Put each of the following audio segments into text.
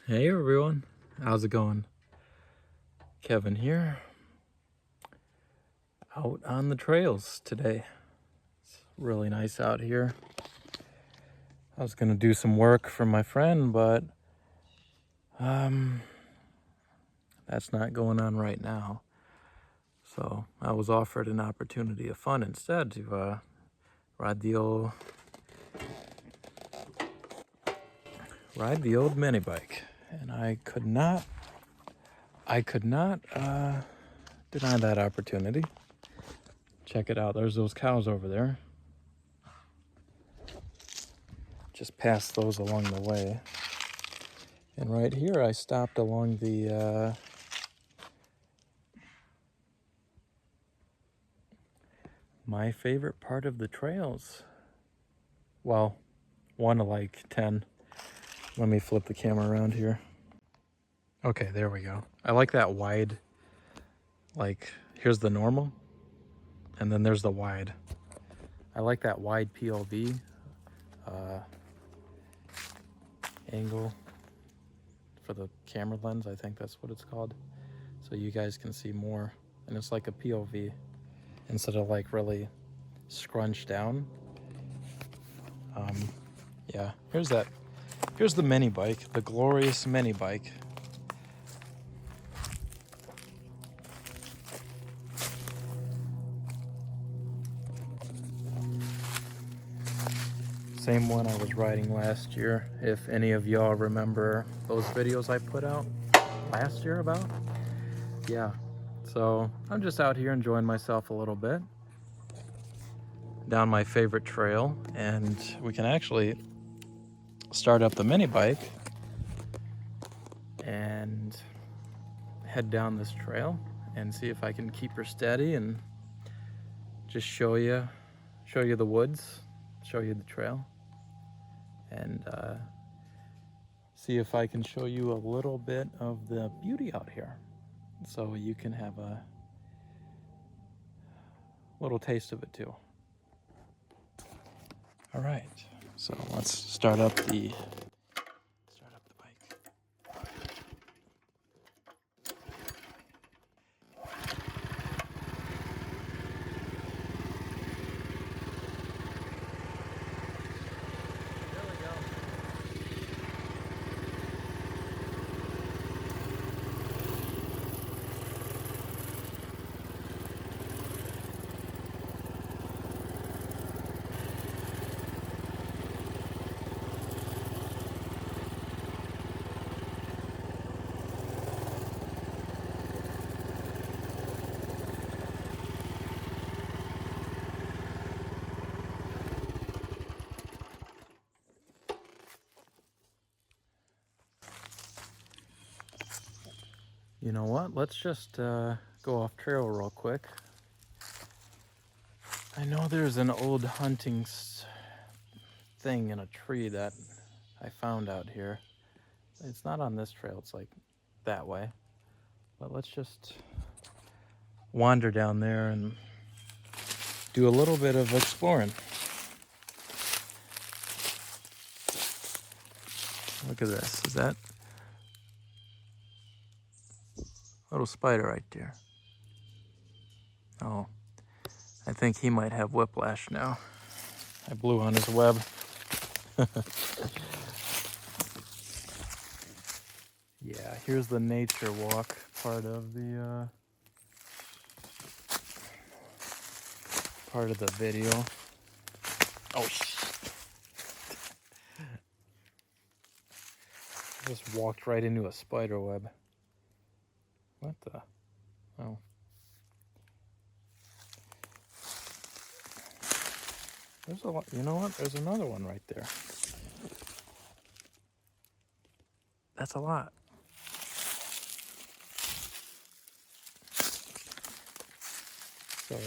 Hey everyone, how's it going? Kevin here, out on the trails today. It's really nice out here. I was gonna do some work for my friend, but that's not going on right now. So I was offered an opportunity of fun instead to ride the old mini bike, and I could not deny that opportunity. Check it out. There's those cows over there. Just passed those along the way. And right here, I stopped along the my favorite part of the trails. Well, one of like 10. Let me flip the camera around here. Okay, there we go. I like that wide, like, here's the normal, and then there's the wide. I like that wide POV angle for the camera lens. I think that's what it's called. So you guys can see more, and it's like a POV instead of like really scrunched down. Yeah, here's the mini bike, the glorious mini bike. Same one I was riding last year, if any of y'all remember those videos I put out last year about. Yeah, so I'm just out here enjoying myself a little bit down my favorite trail, and we can actually start up the mini bike and head down this trail and see if I can keep her steady and just show you the woods, show you the trail, and see if I can show you a little bit of the beauty out here, so you can have a little taste of it too. All right, so let's start up the bike. There we go. You know what? Let's just go off trail real quick. I know there's an old hunting thing in a tree that I found out here. It's not on this trail, it's like that way. But let's just wander down there and do a little bit of exploring. Look at this. Is that little spider right there? Oh, I think he might have whiplash now. I blew on his web. Yeah, here's the nature walk part of the video. Oh shit. Just walked right into a spider web. What the? Oh. There's a lot. You know what? There's another one right there. That's a lot. So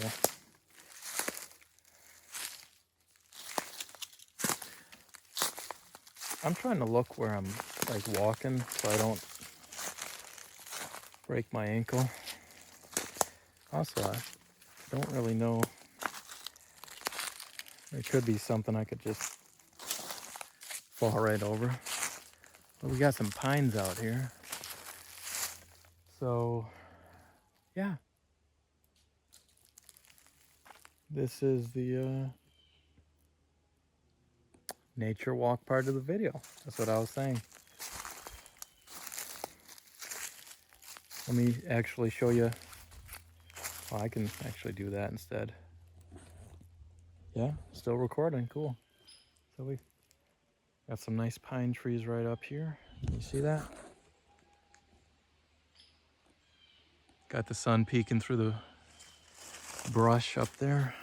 I'm trying to look where I'm like walking so I don't break my ankle. Also, I don't really know. There could be something I could just fall right over. But we got some pines out here. So, yeah. This is the nature walk part of the video. That's what I was saying. Let me actually show you. Well, I can actually do that instead. Yeah, still recording. Cool. So we got some nice pine trees right up here. You see that? Got the sun peeking through the brush up there.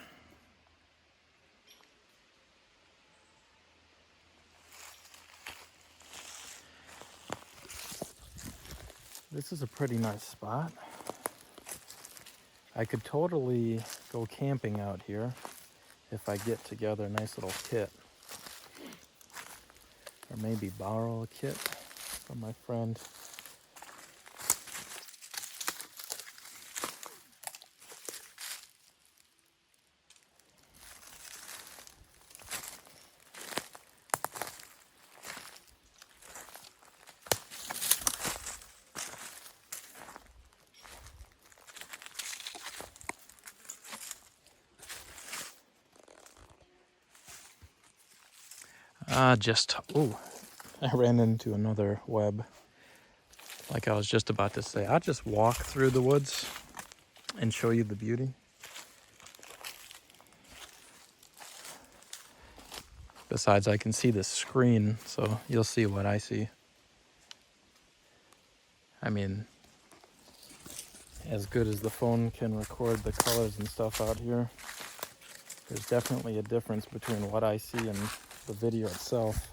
This is a pretty nice spot. I could totally go camping out here if I get together a nice little kit. Or maybe borrow a kit from my friend. I ran into another web. Like I was just about to say, I'll just walk through the woods and show you the beauty. Besides, I can see the screen, so you'll see what I see. I mean, as good as the phone can record the colors and stuff out here, there's definitely a difference between what I see and the video itself.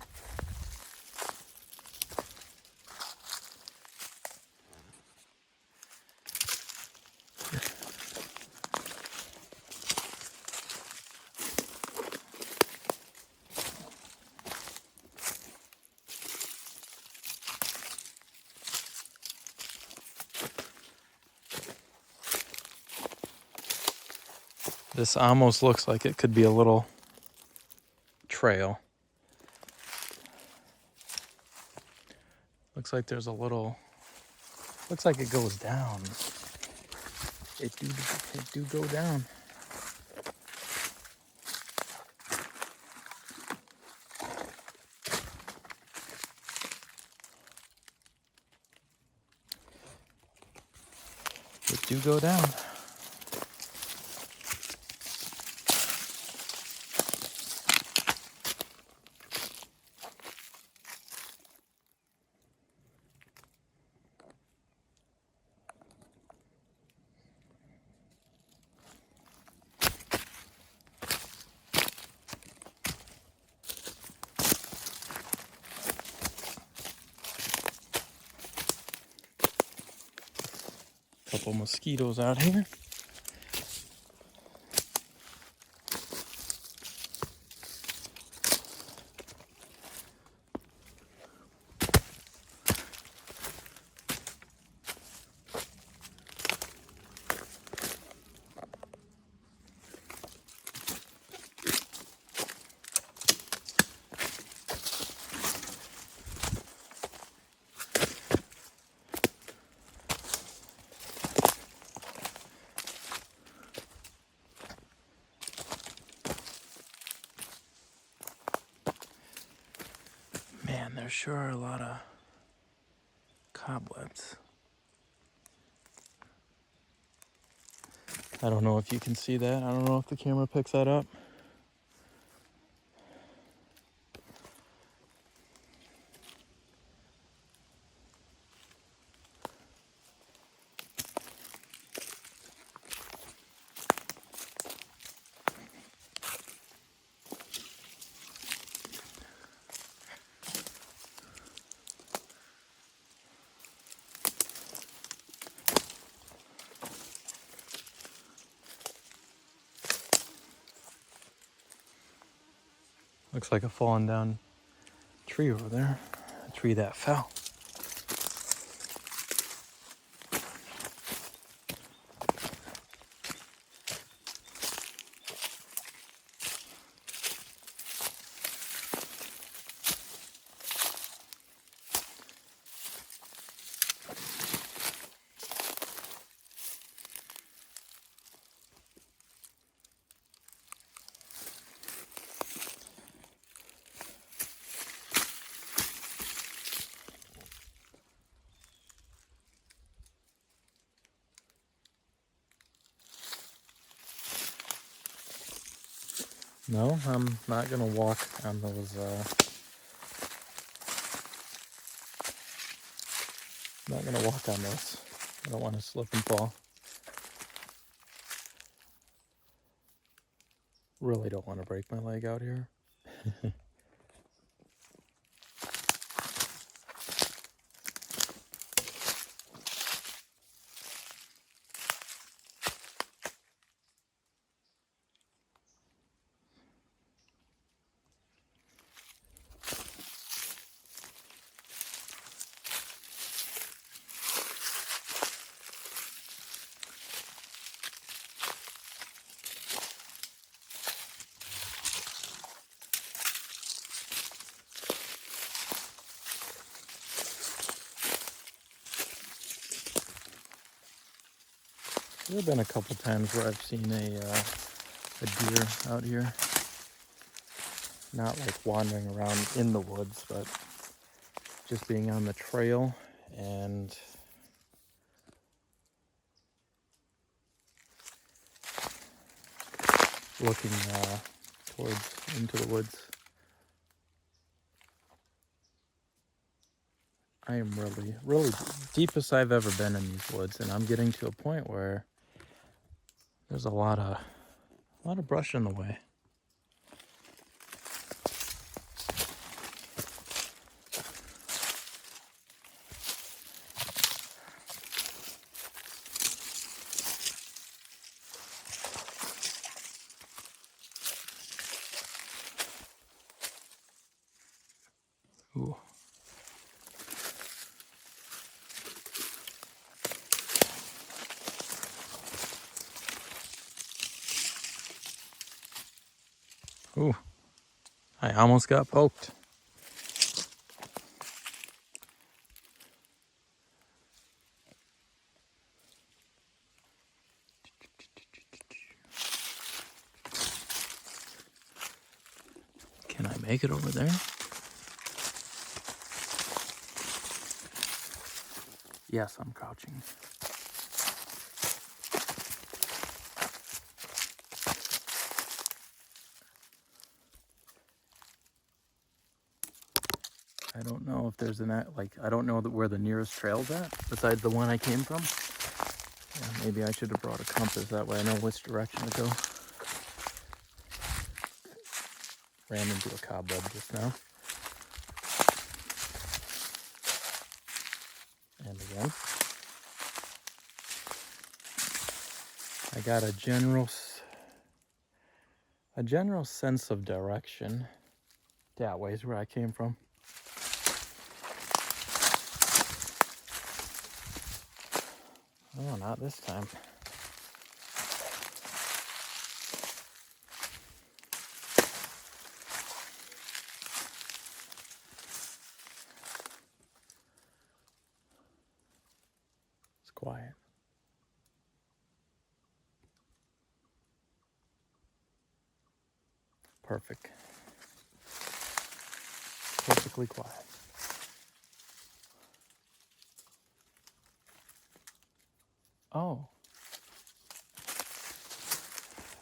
This almost looks like it could be a little trail. Looks like there's a little, looks like it goes down. It do go down. It do go down. Couple mosquitoes out here. Man, there sure are a lot of cobwebs. I don't know if you can see that. I don't know if the camera picks that up. Looks like a fallen down tree over there. A tree that fell. No, I'm not gonna walk on those, not gonna walk on those. I don't want to slip and fall. Really don't want to break my leg out here. There have been a couple times where I've seen a deer out here. Not like wandering around in the woods, but just being on the trail and looking towards into the woods. I am really, really deepest I've ever been in these woods, and I'm getting to a point where there's a lot of brush in the way. Ooh. Ooh. I almost got poked. Can I make it over there? Yes, I'm crouching. I don't know if there's I don't know where the nearest trail's at, besides the one I came from. Yeah, maybe I should have brought a compass, that way I know which direction to go. Ran into a cobweb just now. And again. I got a general sense of direction. That way's where I came from. Oh, not this time. It's quiet. Perfect. Perfectly quiet. Oh.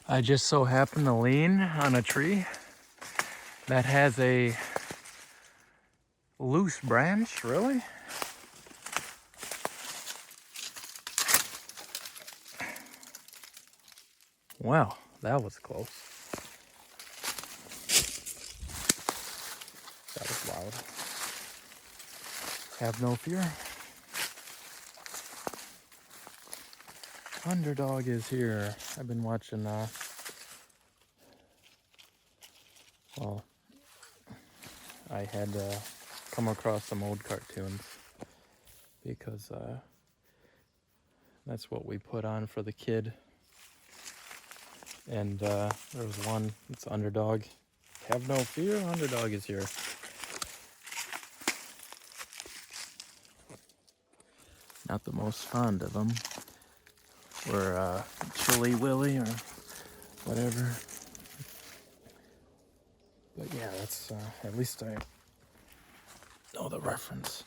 I just so happen to lean on a tree that has a loose branch, really? Wow, that was close. That was loud. Have no fear. Underdog is here. I've been watching, well, I had come across some old cartoons because that's what we put on for the kid. And there was one, it's Underdog. Have no fear, Underdog is here. Not the most fond of them. Or Chili Willy or whatever. But yeah, that's at least I know the reference.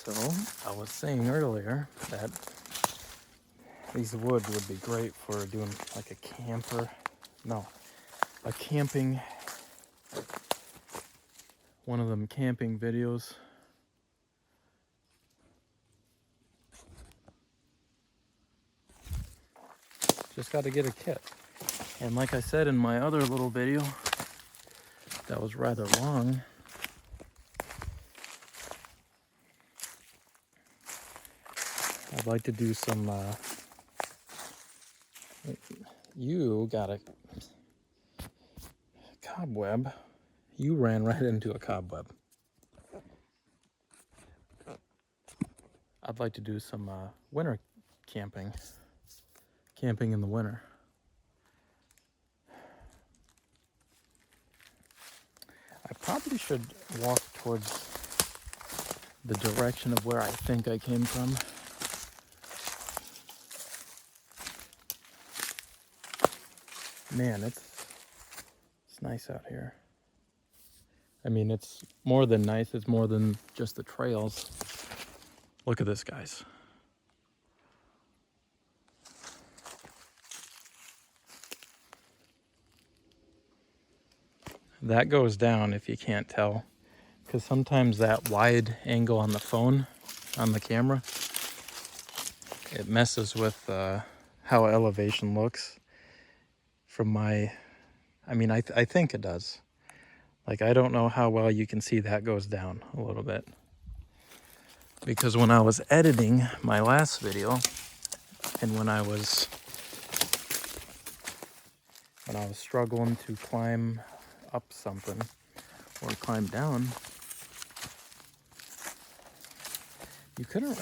So I was saying earlier that these woods would be great for doing like a camping, one of them camping videos. Just got to get a kit. And like I said in my other little video that was rather long, I'd like to do some, you got a cobweb. You ran right into a cobweb. I'd like to do some winter camping in the winter. I probably should walk towards the direction of where I think I came from. Man, it's nice out here. I mean, it's more than nice, it's more than just the trails. Look at this, guys. That goes down if you can't tell, because sometimes that wide angle on the phone, on the camera, it messes with how elevation looks from my, I mean, I think it does. Like, I don't know how well you can see that goes down a little bit. Because when I was editing my last video, and when I was struggling to climb up something or climb down, you couldn't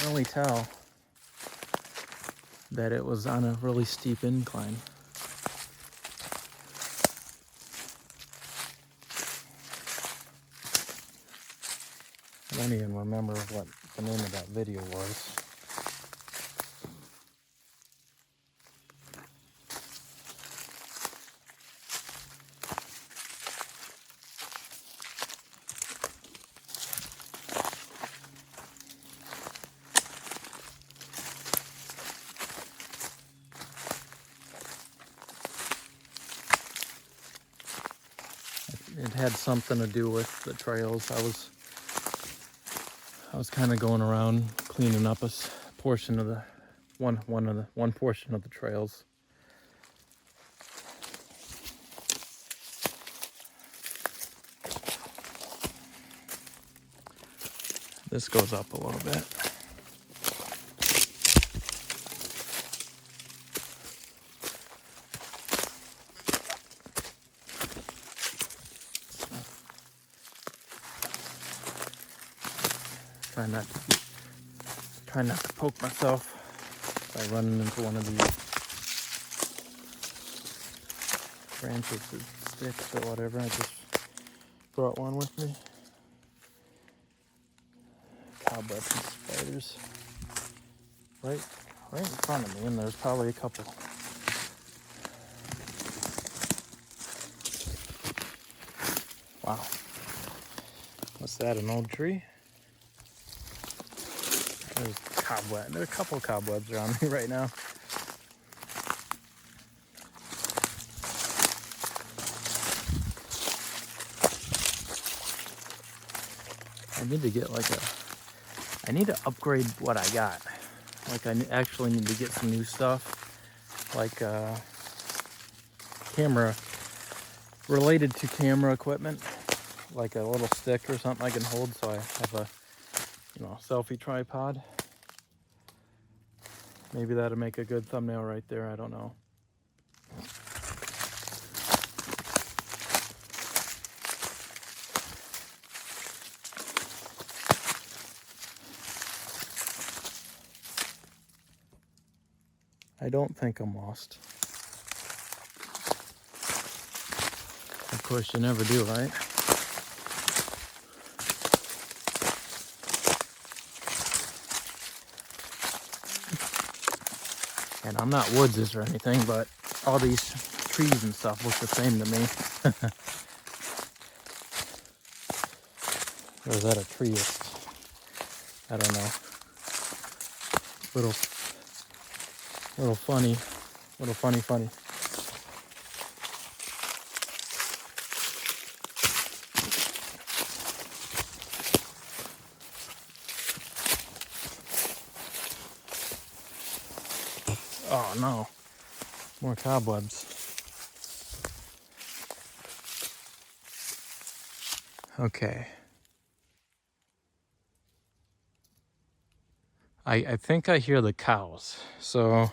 really tell that it was on a really steep incline. I don't even remember what the name of that video was. It had something to do with the trails. I was kind of going around cleaning up a portion of the one portion of the trails. This goes up a little bit. Try not to poke myself by running into one of these branches or sticks or whatever. I just brought one with me. Cobwebs and spiders. Right in front of me, and there's probably a couple. Wow. What's that, an old tree? There's cobweb. There are a couple cobwebs around me right now. I need to get I need to upgrade what I got. Like, I actually need to get some new stuff, like camera, related to camera equipment, like a little stick or something I can hold so I have a selfie tripod. Maybe that'll make a good thumbnail right there, I don't know. I don't think I'm lost. Of course, you never do, right? And I'm not woodses or anything, but all these trees and stuff look the same to me. Or is that a tree? I don't know. Little funny. Little funny. Oh no. More cobwebs. Okay. I think I hear the cows. So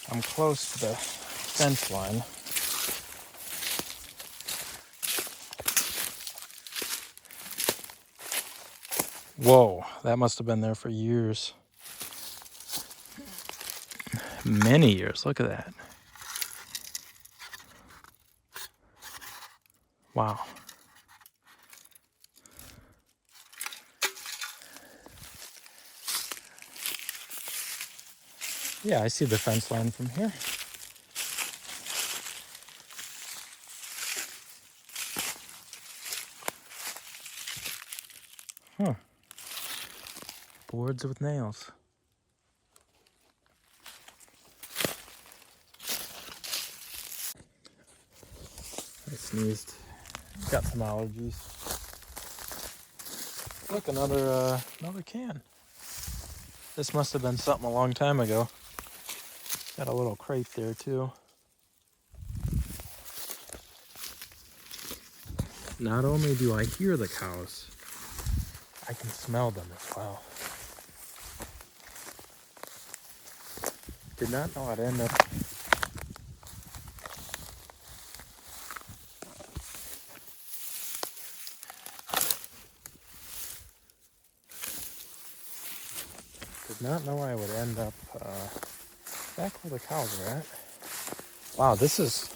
I'm close to the fence line. Whoa, that must have been there for years. Many years. Look at that. Wow. Yeah, I see the fence line from here. Huh. Boards with nails. I sneezed. Got some allergies. Look, another can. This must have been something a long time ago. Got a little crate there too. Not only do I hear the cows, I can smell them as well. Did not know I'd end up. Did not know I would end up back where the cows are at. Wow, this is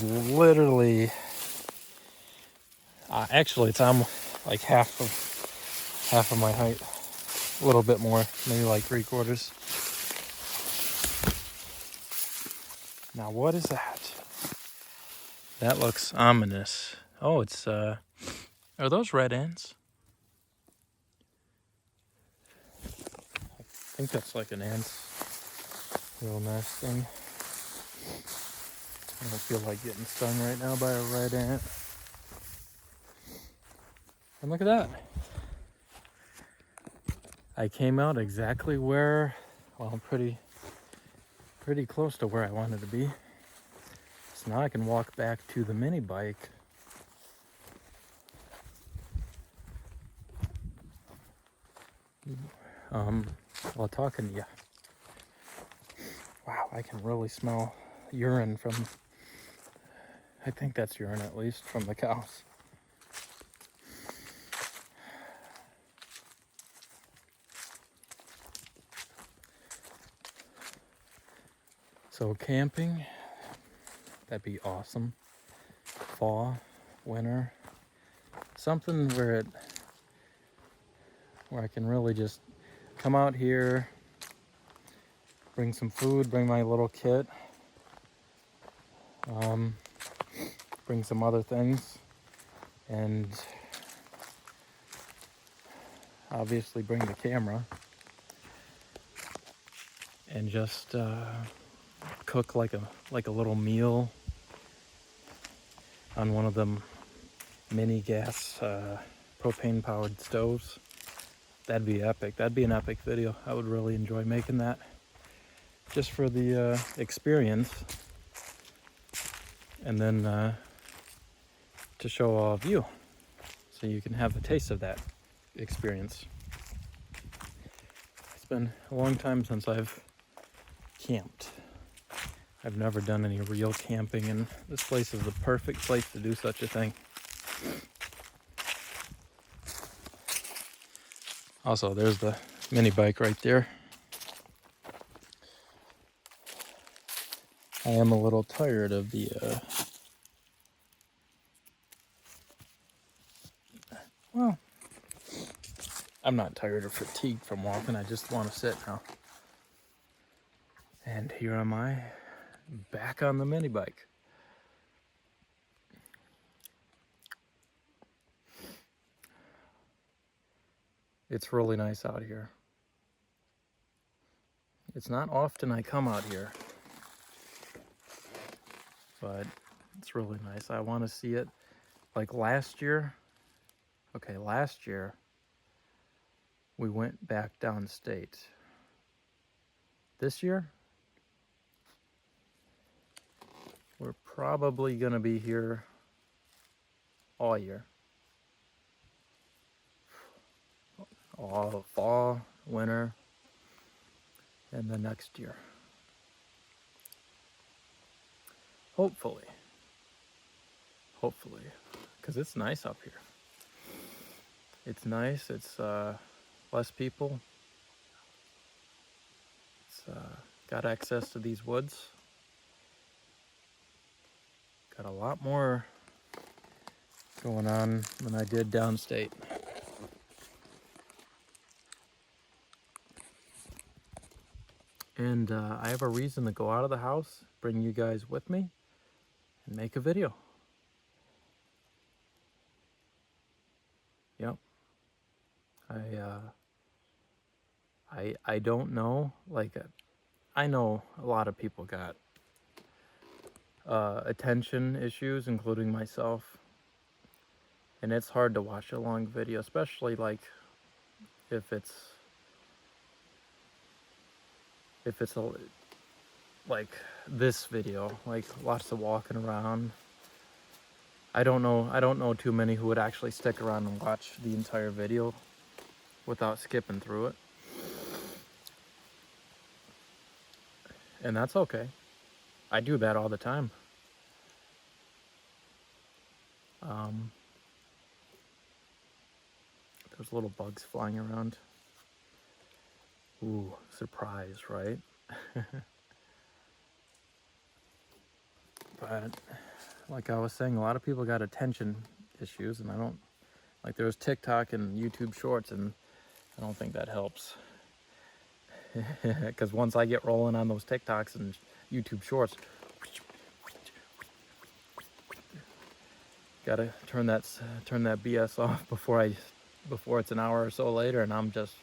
literally actually it's like half of my height, a little bit more, maybe like 3/4. Now what is that? That looks ominous. Oh, it's are those red ants? I think that's like an ant's little nest thing. I don't feel like getting stung right now by a red ant. And look at that. I came out exactly where, well, pretty close to where I wanted to be. So now I can walk back to the mini bike. While talking to you. Wow, I can really smell urine from, I think that's urine at least, from the cows. So camping, that'd be awesome. Fall, winter, something where I can really just come out here, bring some food, bring my little kit, bring some other things, and obviously bring the camera, and just cook like a little meal on one of them mini gas propane powered stoves. That'd be epic. That'd be an epic video. I would really enjoy making that just for the experience, and then to show all of you so you can have a taste of that experience. It's been a long time since I've camped. I've never done any real camping, and this place is the perfect place to do such a thing. Also, there's the mini bike right there. I am a little tired of the well, I'm not tired or fatigued from walking. I just want to sit now. And here am I, back on the mini bike. It's really nice out here. It's not often I come out here, but it's really nice. I want to see it. Like last year, okay, last year we went back downstate. This year, we're probably gonna be here all year. All fall, winter, and the next year. Hopefully. Hopefully. Because it's nice up here. It's nice. It's less people. It's got access to these woods. Got a lot more going on than I did downstate. And I have a reason to go out of the house, bring you guys with me, and make a video. Yep. I don't know, like, I know a lot of people got attention issues, including myself. And it's hard to watch a long video, especially like if it's like this video, like lots of walking around. I don't know too many who would actually stick around and watch the entire video without skipping through it. And that's okay. I do that all the time. There's little bugs flying around. Ooh, surprise, right? But like I was saying, a lot of people got attention issues, and I don't, like there was TikTok and YouTube Shorts, and I don't think that helps. Because once I get rolling on those TikToks and YouTube Shorts, gotta turn that BS off before it's an hour or so later, and I'm just,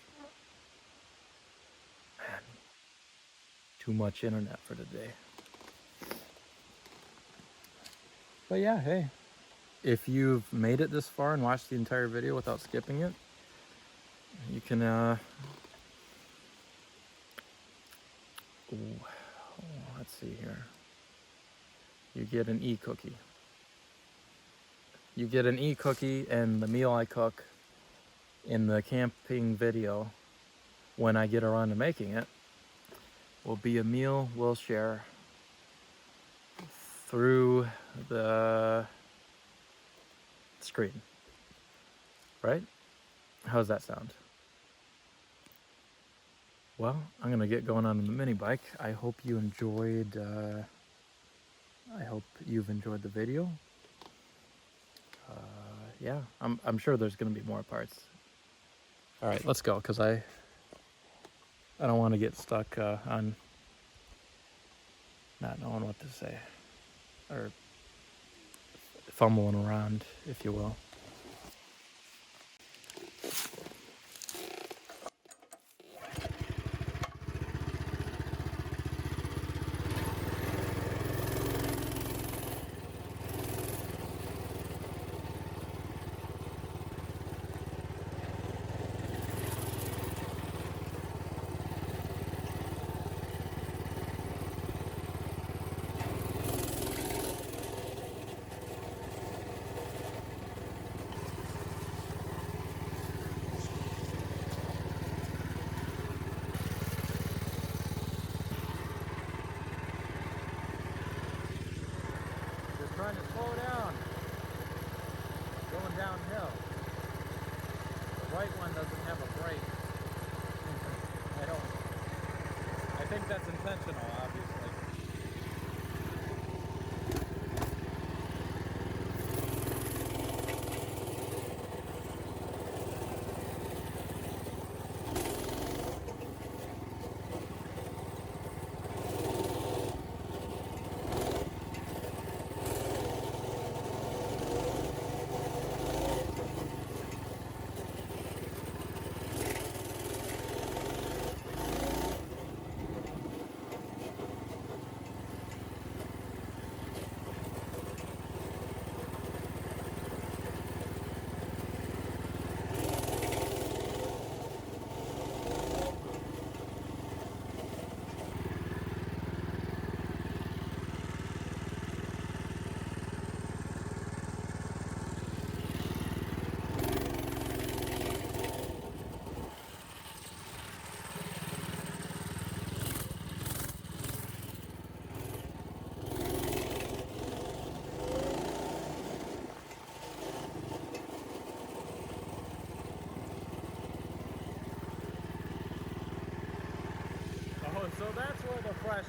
man, too much internet for today. But yeah, hey, if you've made it this far and watched the entire video without skipping it, you can let's see here. You get an e-cookie. You get an e-cookie, and the meal I cook in the camping video, when I get around to making it, will be a meal we'll share through the screen. Right? How's that sound? Well, I'm gonna get going on the mini bike. I hope you've enjoyed the video. Yeah, I'm sure there's gonna be more parts. All right, let's go, because I don't want to get stuck on not knowing what to say, or fumbling around, if you will.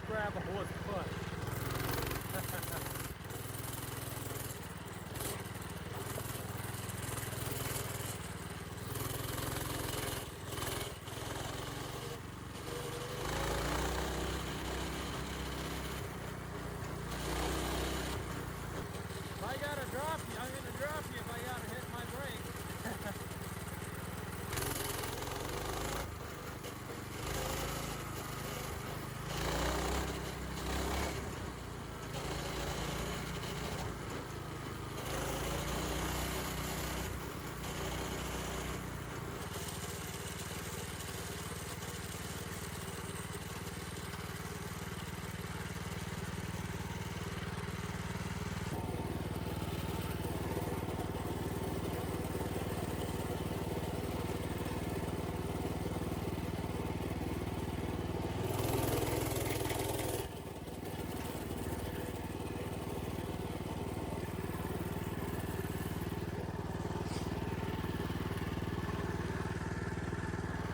grab a horse foot. If I gotta drop you, I'm gonna drop you if I gotta hit my brake.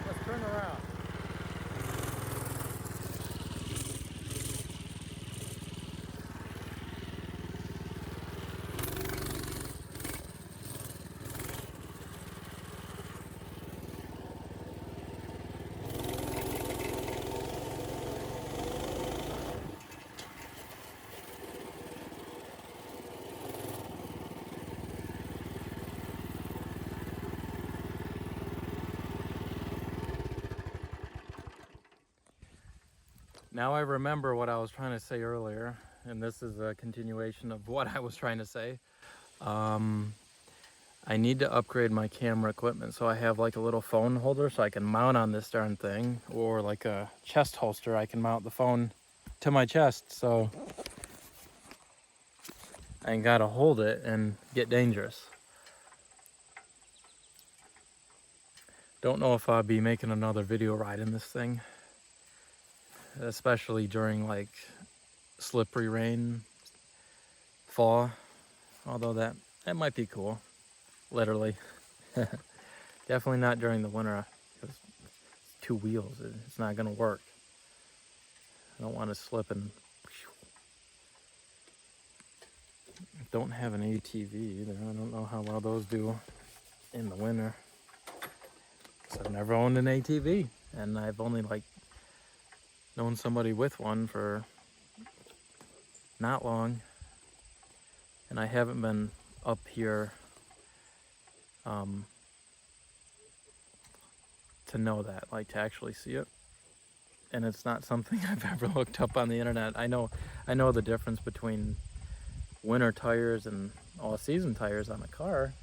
Let's turn around. Now I remember what I was trying to say earlier, and this is a continuation of what I was trying to say. I need to upgrade my camera equipment, so I have like a little phone holder so I can mount on this darn thing, or like a chest holster I can mount the phone to my chest, so I ain't gotta hold it and get dangerous. Don't know if I'll be making another video ride in this thing, especially during like slippery rain, fall, although that might be cool, literally. Definitely not during the winter, because it's 2 wheels, it's not gonna work. I don't want to slip and don't have an ATV either. I don't know how well those do in the winter. So I've never owned an ATV, and I've only like known somebody with one for not long, and I haven't been up here to know that, like to actually see it. And it's not something I've ever looked up on the internet. I know the difference between winter tires and all-season tires on a car,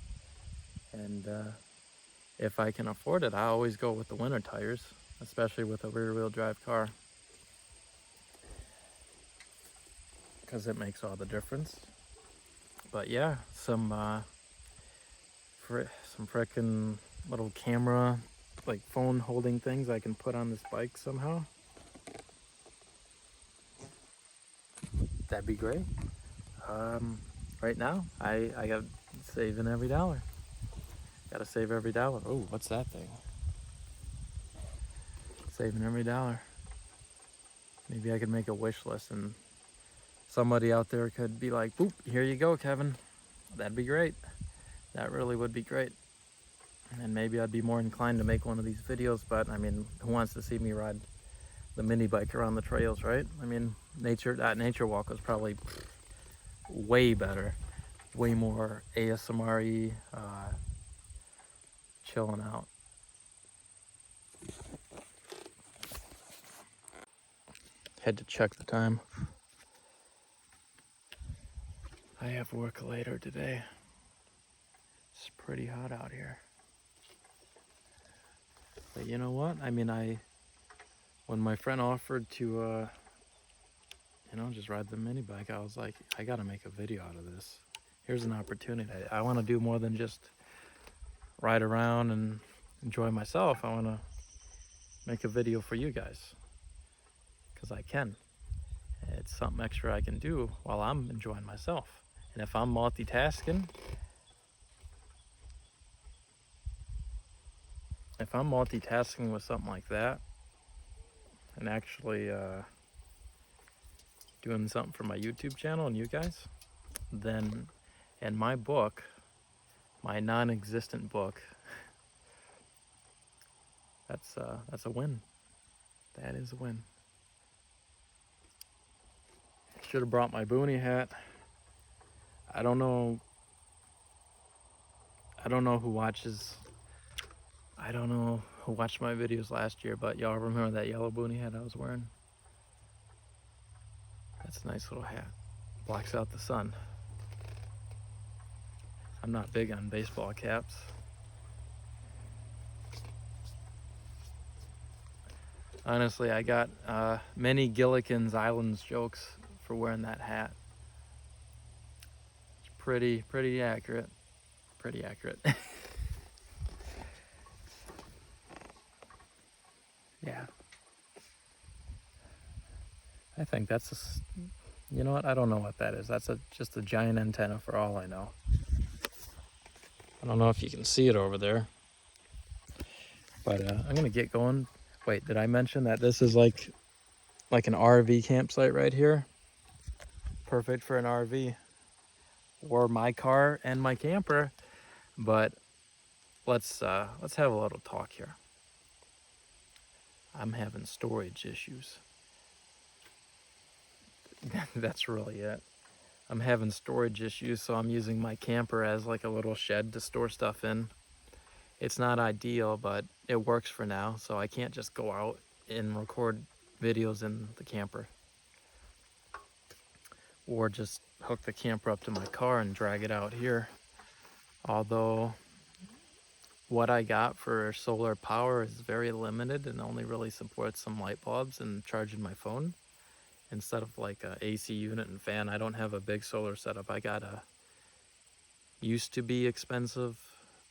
and if I can afford it, I always go with the winter tires, especially with a rear-wheel drive car, because it makes all the difference. But yeah, some frickin' little camera, like phone holding things I can put on this bike somehow. That'd be great. Right now, I got saving every dollar. Gotta save every dollar. Oh, what's that thing? Saving every dollar. Maybe I could make a wish list and somebody out there could be like, boop, here you go, Kevin. That'd be great. That really would be great. And maybe I'd be more inclined to make one of these videos, but I mean, who wants to see me ride the mini bike around the trails, right? I mean, that nature walk was probably way better, way more ASMR-y, chilling out. Had to check the time. I have work later today. It's pretty hot out here. But you know what? I mean, when my friend offered to, just ride the mini bike, I was like, I gotta make a video out of this. Here's an opportunity. I want to do more than just ride around and enjoy myself. I want to make a video for you guys, because I can. It's something extra I can do while I'm enjoying myself. And if I'm multitasking, with something like that, and actually doing something for my YouTube channel and you guys, then in my book, my non-existent book, that's a win. That is a win. Should have brought my boonie hat. I don't know who watches. I don't know who watched my videos last year, but y'all remember that yellow boonie hat I was wearing? That's a nice little hat. Blocks out the sun. I'm not big on baseball caps. Honestly, I got many Gilligan's Islands jokes for wearing that hat. It's pretty accurate. Pretty accurate. Yeah. I think that's you know what? I don't know what that is. That's just a giant antenna for all I know. I don't know if you can see it over there. But I'm gonna get going. Wait, did I mention that this is like an RV campsite right here? Perfect for an RV or my car and my camper. But let's have a little talk here. I'm having storage issues. That's really it. I'm having storage issues, so I'm using my camper as like a little shed to store stuff in. It's not ideal, but it works for now, so I can't just go out and record videos in the camper. Or just hook the camper up to my car and drag it out here. Although what I got for solar power is very limited and only really supports some light bulbs and charging my phone. Instead of like a AC unit and fan, I don't have a big solar setup. I got a, used to be expensive,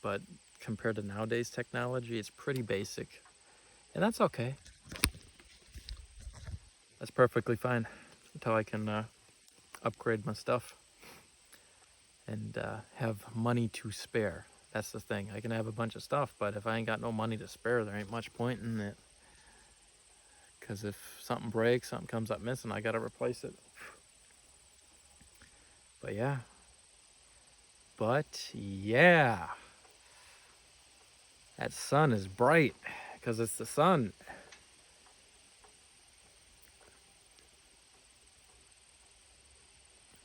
but compared to nowadays technology, it's pretty basic. And that's okay. That's perfectly fine until I can upgrade my stuff and have money to spare. That's the thing. I can have a bunch of stuff, but if I ain't got no money to spare, there ain't much point in it. Because if something breaks, something comes up missing, I gotta replace it. But yeah. That sun is bright because it's the sun.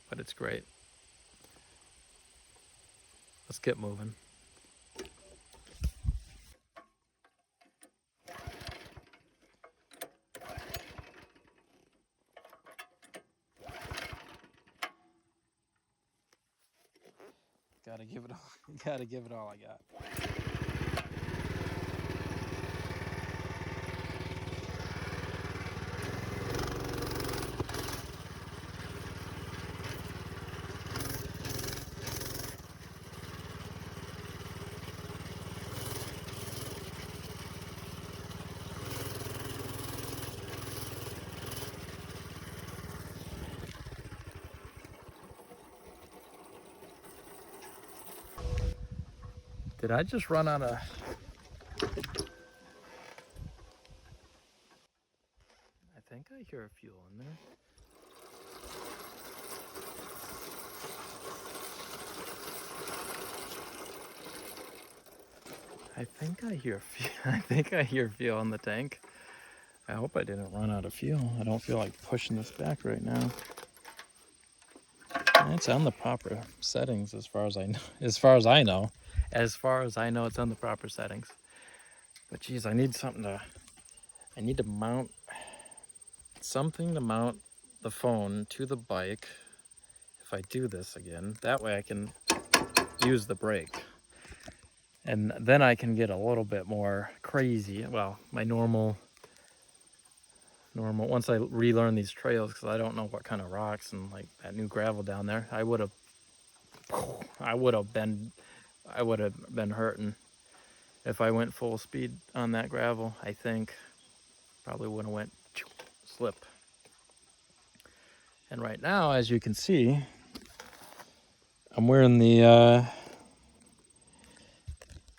But it's great. Let's get moving. Gotta give it all I got. Did I just run out of... I think I hear a fuel in there. I think I hear fuel in the tank. I hope I didn't run out of fuel. I don't feel like pushing this back right now. It's on the proper settings as far as I know. As far as I know, it's on the proper settings. But geez, I need to mount something to mount the phone to the bike. If I do this again, that way I can use the brake. And then I can get a little bit more crazy. Well, my normal, once I relearn these trails, because I don't know what kind of rocks and like that new gravel down there, I would have been hurting if I went full speed on that gravel. I think probably would have went slip. And right now, as you can see, I'm wearing the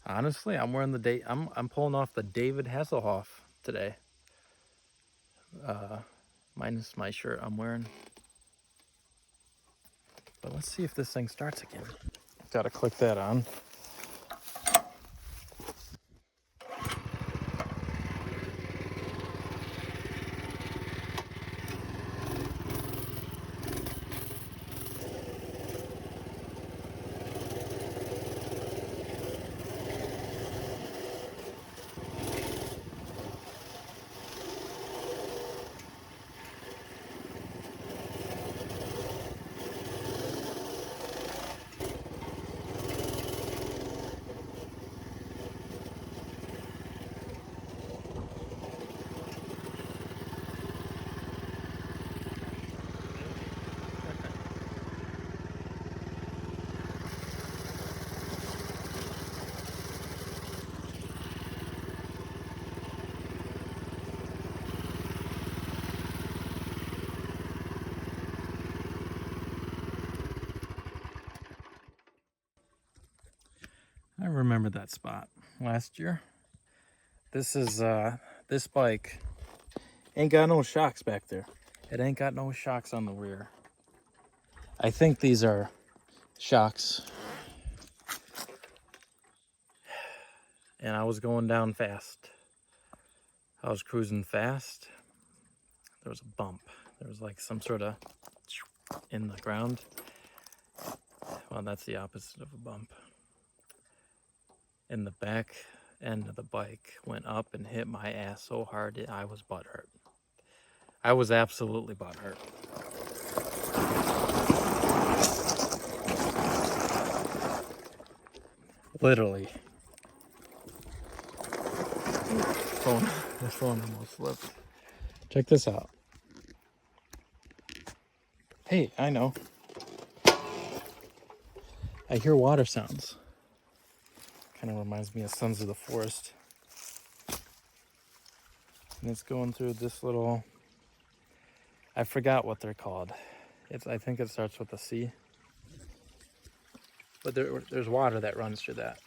honestly, I'm wearing the I'm pulling off the David Hasselhoff today. Minus my shirt I'm wearing. But let's see if this thing starts again. Gotta click that on. I remember that spot last year. This is this bike ain't got no shocks back there. It ain't got no shocks on the rear. I think these are shocks. And I was going down fast. I was cruising fast. There was a bump. There was like some sort of in the ground. Well, that's the opposite of a bump. And the back end of the bike went up and hit my ass so hard I was butthurt. I was absolutely butthurt. Literally. This phone almost slipped. Check this out. Hey, I know. I hear water sounds. Kind of reminds me of Sons of the Forest. And it's going through this little, I forgot what they're called. I think it starts with a C. But there's water that runs through that.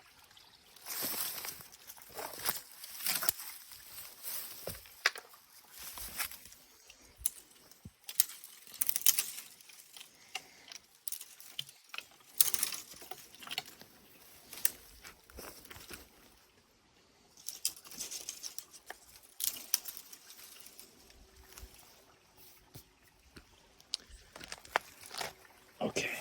Okay.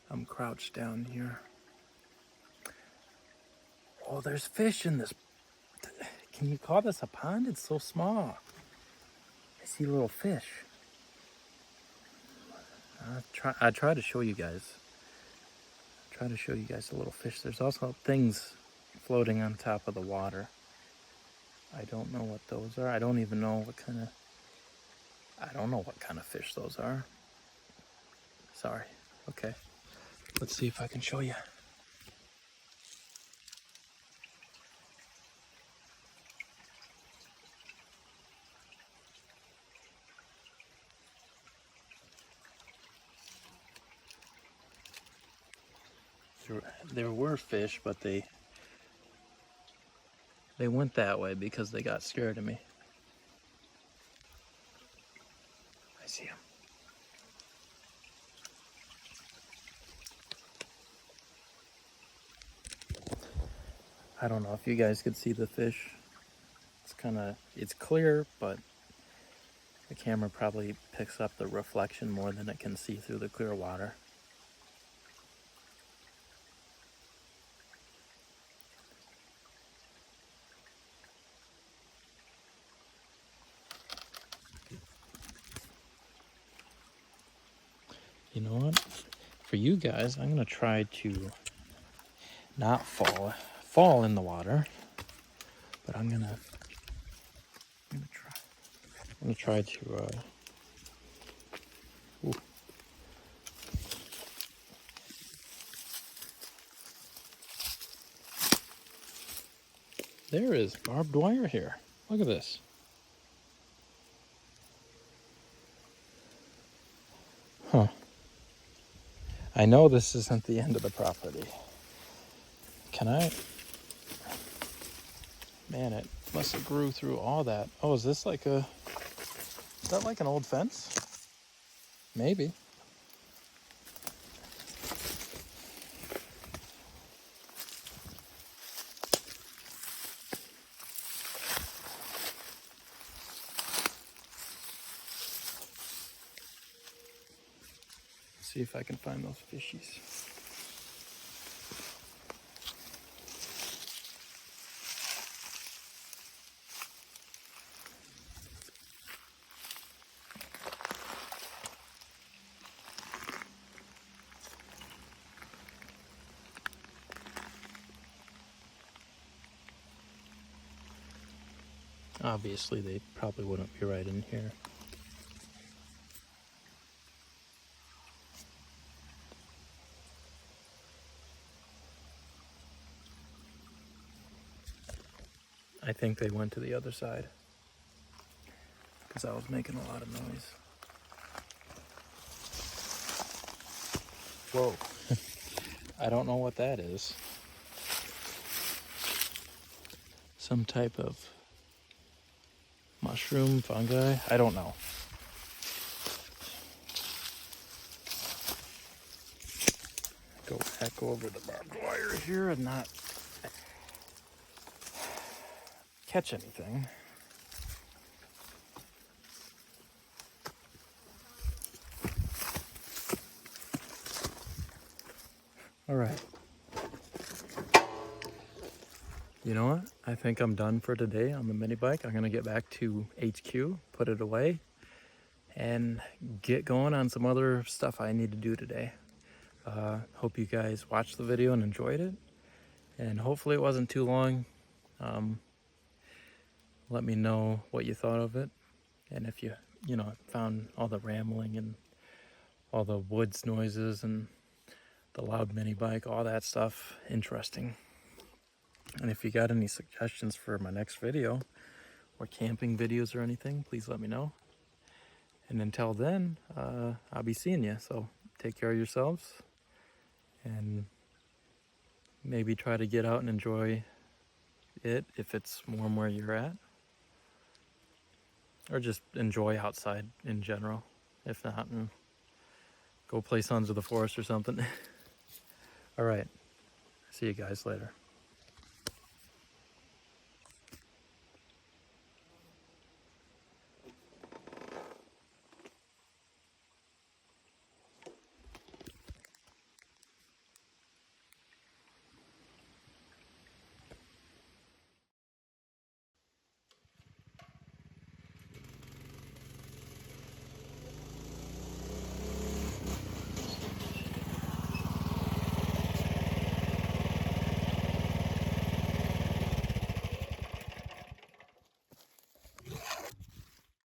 I'm crouched down here. Oh, there's fish in this. Can you call this a pond? It's so small. I see little fish. I try to show you guys. Try to show you guys the little fish. There's also things floating on top of the water. I don't know what those are. I don't even know what kind of fish those are. Sorry. Okay. Let's see if I can show you. There were fish, but they went that way because they got scared of me. I see them. I don't know if you guys could see the fish. It's clear, but the camera probably picks up the reflection more than it can see through the clear water. You know what? For you guys, I'm gonna try to not fall in the water, but I'm gonna try to ooh. There is barbed wire here. Look at this. Huh. I know this isn't the end of the property. Can I? Man, it must have grew through all that. Oh, is that like an old fence? Maybe. See if I can find those fishies. Obviously, they probably wouldn't be right in here. I think they went to the other side because I was making a lot of noise. Whoa. I don't know what that is. Some type of mushroom, fungi, I don't know. Go back over the barbed wire here and not catch anything. All right. You know what? I think I'm done for today on the mini bike. I'm gonna get back to HQ, put it away, and get going on some other stuff I need to do today. Hope you guys watched the video and enjoyed it, and hopefully it wasn't too long. Let me know what you thought of it, and if you found all the rambling and all the woods noises and the loud mini bike, all that stuff interesting. And if you got any suggestions for my next video or camping videos or anything, please let me know. And until then, I'll be seeing you. So take care of yourselves and maybe try to get out and enjoy it if it's warm where you're at. Or just enjoy outside in general. If not, go play Sons of the Forest or something. All right. See you guys later.